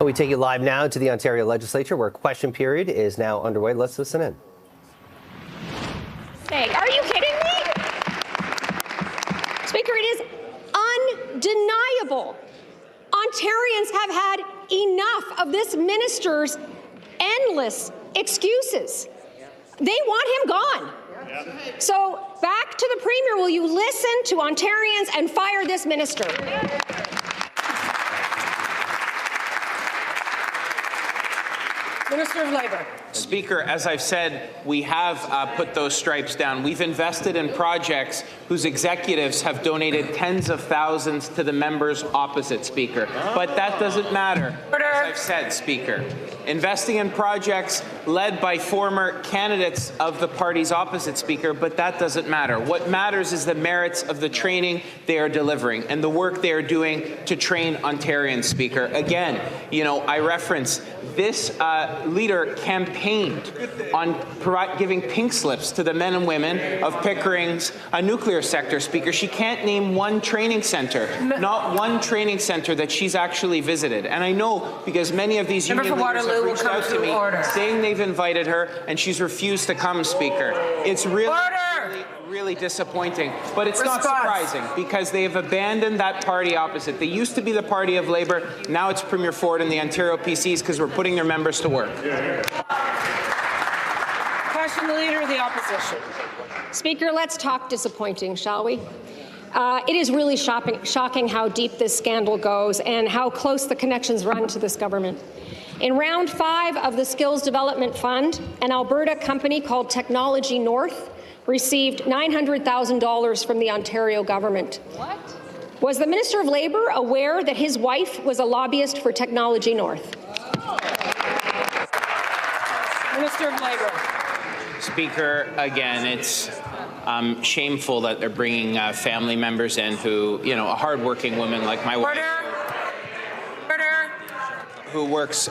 We take you live now to the Ontario Legislature, where question period is now underway. Let's listen in. Hey, are you kidding me? Speaker, it is undeniable. Ontarians have had enough of this minister's endless excuses. They want him gone. So back to the Premier, will you listen to Ontarians and fire this minister? Minister of Labour. Speaker, as I've said, we have put those stripes down. We've invested in projects whose executives have donated tens of thousands to the members opposite, Speaker. But that doesn't matter, as I've said, Speaker. Investing in projects led by former candidates of the parties opposite, Speaker, but that doesn't matter. What matters is the merits of the training they are delivering and the work they are doing to train Ontarians, Speaker. Again, I reference this leader campaigned on giving pink slips to the men and women of Pickering's nuclear sector, Speaker. She can't name one training center, not one training center that she's actually visited. And I know because many of these union leaders have reached out to me saying they've invited her and she's refused to come, Speaker. It's really disappointing, but it's not surprising because they have abandoned that party opposite. They used to be the party of Labour. Now it's Premier Ford and the Ontario PCs because we're putting their members to work. Question the Leader of the Opposition. Speaker, let's talk disappointing, shall we? It is really shocking how deep this scandal goes and how close the connections run to this government. In round 5 of the Skills Development Fund, an Alberta company called Technology North received $900,000 from the Ontario government. What? Was the Minister of Labour aware that his wife was a lobbyist for Technology North? Minister of Labour. Speaker, again, it's shameful that they're bringing family members in who, a hardworking woman like my wife, who works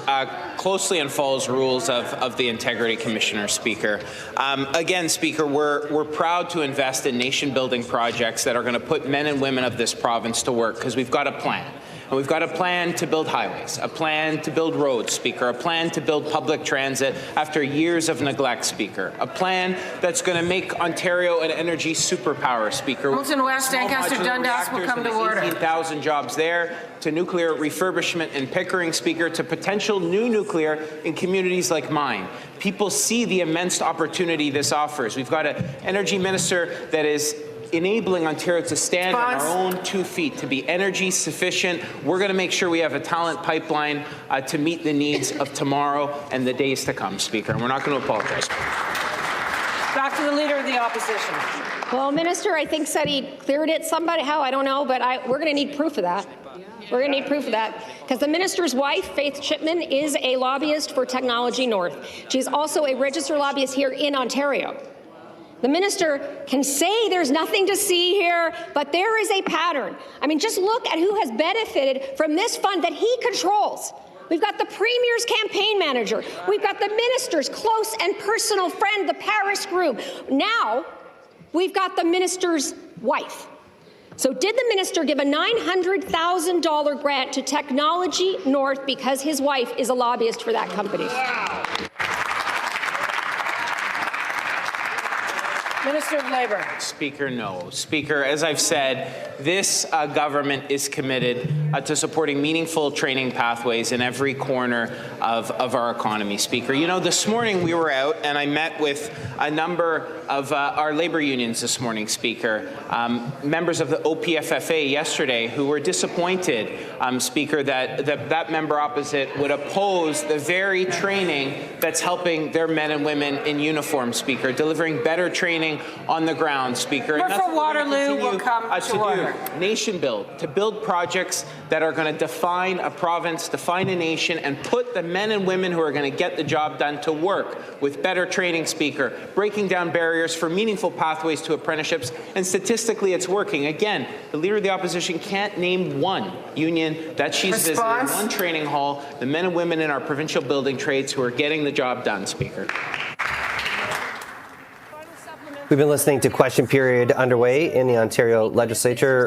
closely and follows rules of the Integrity Commissioner, Speaker. Again, Speaker, we're proud to invest in nation-building projects that are going to put men and women of this province to work because we've got a plan. And we've got a plan to build highways, a plan to build roads, Speaker, a plan to build public transit after years of neglect, Speaker, a plan that's going to make Ontario an energy superpower, Speaker. Hamilton West, Ancaster, Dundas will come to order. 18,000 jobs there, to nuclear refurbishment in Pickering, Speaker, to potential new nuclear in communities like mine. People see the immense opportunity this offers. We've got an energy minister that is enabling Ontario to stand on our own 2 feet, to be energy sufficient. We're going to make sure we have a talent pipeline to meet the needs of tomorrow and the days to come, Speaker, and we're not going to apologize. Back to the Leader of the Opposition. Well, Minister, I think said he cleared it somehow. I don't know, but we're going to need proof of that. We're going to need proof of that because the minister's wife, Faith Chipman, is a lobbyist for Technology North. She's also a registered lobbyist here in Ontario. The minister can say there's nothing to see here, but there is a pattern. I mean, just look at who has benefited from this fund that he controls. We've got the Premier's campaign manager. We've got the minister's close and personal friend, the Paris Group. Now, we've got the minister's wife. So did the minister give a $900,000 grant to Technology North because his wife is a lobbyist for that company? Wow. Minister of Labour. Speaker, no. Speaker, as I've said, this government is committed to supporting meaningful training pathways in every corner of our economy, Speaker. This morning we were out and I met with a number of our labour unions this morning, Speaker. Members of the OPFFA yesterday who were disappointed, Speaker, that member opposite would oppose the very training that's helping their men and women in uniform, Speaker, delivering better training on the ground, Speaker. And for Waterloo will come to order. Nation build, to build projects that are going to define a province, define a nation, and put the men and women who are going to get the job done to work with better training, Speaker, breaking down barriers for meaningful pathways to apprenticeships, and statistically it's working. Again, the Leader of the Opposition can't name one union that she's visited, one training hall, the men and women in our provincial building trades who are getting the job done, Speaker. We've been listening to question period underway in the Ontario Legislature.